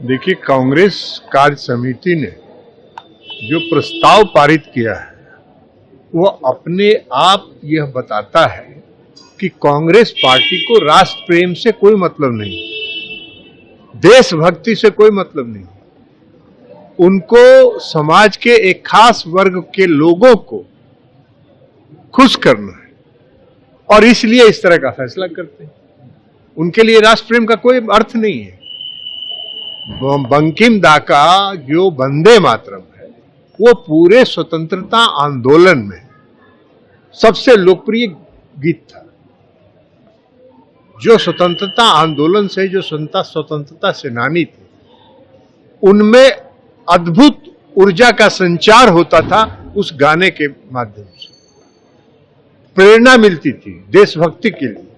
देखिए, कांग्रेस कार्य समिति ने जो प्रस्ताव पारित किया है वो अपने आप यह बताता है कि कांग्रेस पार्टी को राष्ट्र प्रेम से कोई मतलब नहीं, देशभक्ति से कोई मतलब नहीं। उनको समाज के एक खास वर्ग के लोगों को खुश करना है और इसलिए इस तरह का फैसला करते हैं। उनके लिए राष्ट्र प्रेम का कोई अर्थ नहीं है। बंकिम दा का जो वंदे मातरम है वो पूरे स्वतंत्रता आंदोलन में सबसे लोकप्रिय गीत था। जो स्वतंत्रता आंदोलन से जो स्वतंत्रता सेनानी थे उनमें अद्भुत ऊर्जा का संचार होता था। उस गाने के माध्यम से प्रेरणा मिलती थी देशभक्ति के लिए,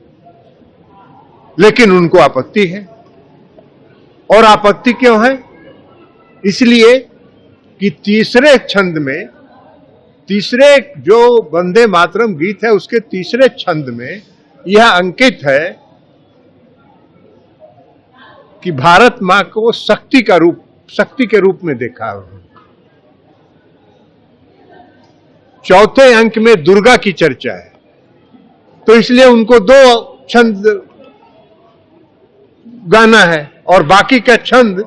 लेकिन उनको आपत्ति है। और आपत्ति क्यों है? इसलिए कि तीसरे छंद में, तीसरे जो वंदे मातरम गीत है उसके तीसरे छंद में यह अंकित है कि भारत मां को शक्ति के रूप में देखा है। चौथे अंक में दुर्गा की चर्चा है, तो इसलिए उनको दो छंद गाना है और बाकी का छंद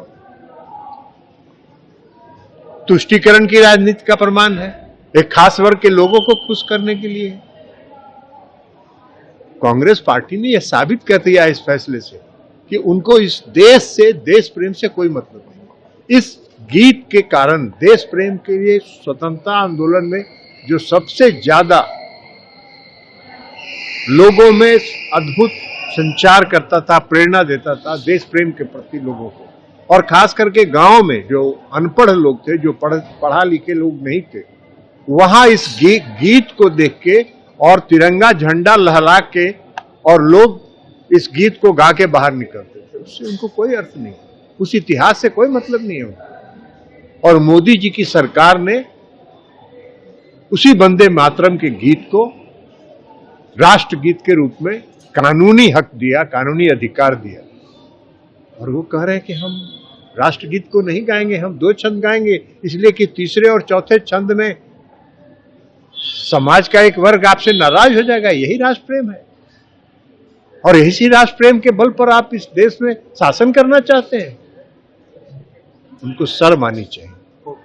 तुष्टीकरण की राजनीति का प्रमाण है, एक खास वर्ग के लोगों को खुश करने के लिए। कांग्रेस पार्टी ने यह साबित कर दिया इस फैसले से कि उनको इस देश से, देश प्रेम से कोई मतलब नहीं। इस गीत के कारण देश प्रेम के लिए स्वतंत्रता आंदोलन में जो सबसे ज्यादा लोगों में अद्भुत संचार करता था, प्रेरणा देता था देश प्रेम के प्रति लोगों को, और खास करके गांव में जो अनपढ़ लोग थे, जो पढ़ा लिखे लोग नहीं थे, वहां इस गीत को देख के और तिरंगा झंडा लहरा के और लोग इस गीत को गा के बाहर निकलते थे। उससे उनको कोई अर्थ नहीं, उस इतिहास से कोई मतलब नहीं है। और मोदी जी की सरकार ने उसी वंदे मातरम के गीत को राष्ट्रगीत के रूप में कानूनी हक दिया, कानूनी अधिकार दिया। और वो कह रहे हैं कि हम राष्ट्रगीत को नहीं गाएंगे, हम दो छंद गाएंगे, इसलिए कि तीसरे और चौथे छंद में समाज का एक वर्ग आपसे नाराज हो जाएगा। यही राष्ट्र प्रेम है और इसी राष्ट्र प्रेम के बल पर आप इस देश में शासन करना चाहते हैं। उनको शर्म आनी चाहिए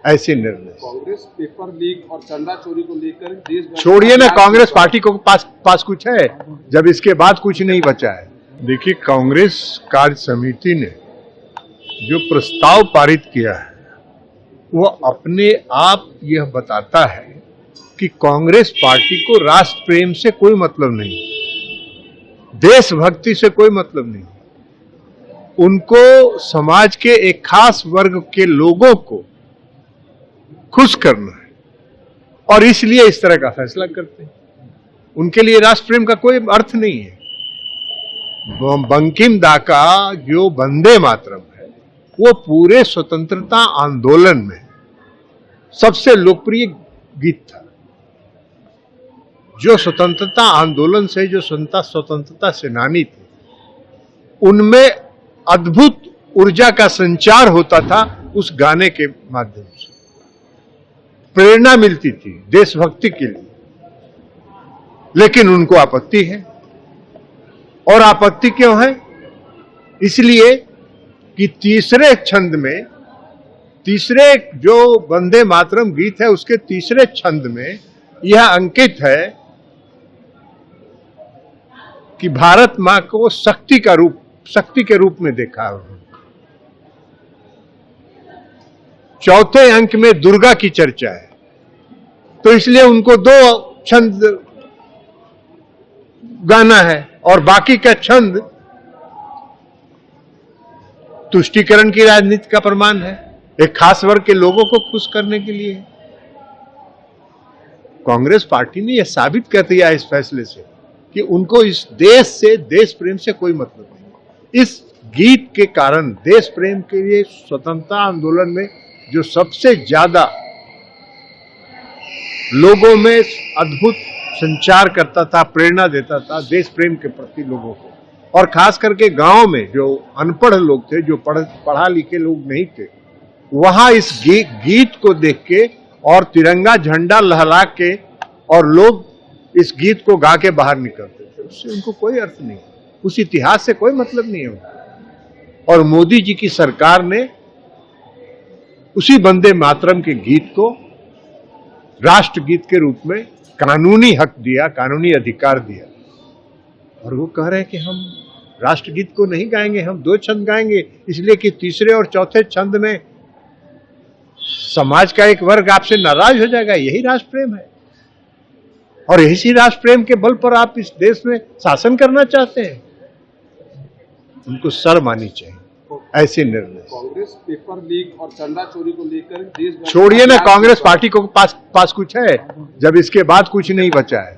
ऐसे निर्णय। कांग्रेस पेपर लीक और चंदा चोरी को लेकर देश छोड़िए ना, कांग्रेस पार्टी को पास कुछ है जब इसके बाद कुछ नहीं बचा है। देखिए, कांग्रेस कार्य समिति ने जो प्रस्ताव पारित किया है वो अपने आप यह बताता है कि कांग्रेस पार्टी को राष्ट्र प्रेम से कोई मतलब नहीं, देशभक्ति से कोई मतलब नहीं। उनको समाज के एक खास वर्ग के लोगों को खुश करना है और इसलिए इस तरह का फैसला करते हैं। उनके लिए राष्ट्र प्रेम का कोई अर्थ नहीं है। बंकिम दा का जो वंदे मातरम है वो पूरे स्वतंत्रता आंदोलन में सबसे लोकप्रिय गीत था। जो स्वतंत्रता आंदोलन से जो स्वतंत्रता सेनानी थे उनमें अद्भुत ऊर्जा का संचार होता था। उस गाने के माध्यम से प्रेरणा मिलती थी देशभक्ति के लिए, लेकिन उनको आपत्ति है। और आपत्ति क्यों है? इसलिए कि तीसरे छंद में, तीसरे जो वंदे मातरम गीत है उसके तीसरे छंद में यह अंकित है कि भारत मां को शक्ति के रूप में देखा है। चौथे अंक में दुर्गा की चर्चा है, तो इसलिए उनको दो छंद गाना है और बाकी का छंद तुष्टीकरण की राजनीति का प्रमाण है, एक खास वर्ग के लोगों को खुश करने के लिए। कांग्रेस पार्टी ने यह साबित कर दिया इस फैसले से कि उनको इस देश से, देश प्रेम से कोई मतलब नहीं। इस गीत के कारण देश प्रेम के लिए स्वतंत्रता आंदोलन में जो सबसे ज्यादा लोगों में अद्भुत संचार करता था, प्रेरणा देता था देश प्रेम के प्रति लोगों को, और खास करके गांव में जो अनपढ़ लोग थे, जो पढ़ा लिखे लोग नहीं थे, वहां इस गीत को देख के और तिरंगा झंडा लहरा के और लोग इस गीत को गा के बाहर निकलते थे। उससे उनको कोई अर्थ नहीं, उस इतिहास से कोई मतलब नहीं है। और मोदी जी की सरकार ने उसी वंदे मातरम के गीत को राष्ट्रगीत के रूप में कानूनी हक दिया, कानूनी अधिकार दिया। और वो कह रहे हैं कि हम राष्ट्रगीत को नहीं गाएंगे, हम 2 छंद गाएंगे, इसलिए कि तीसरे और चौथे छंद में समाज का एक वर्ग आपसे नाराज हो जाएगा। यही राष्ट्र प्रेम है, और इसी राष्ट्र प्रेम के बल पर आप इस देश में शासन करना चाहते हैं। उनको शर्म आनी चाहिए ऐसे निर्णय। कांग्रेस पेपर लीक और चंदा चोरी को लेकर देश भर छोड़िए ना, कांग्रेस पार्टी को पास कुछ है, जब इसके बाद कुछ नहीं बचा है।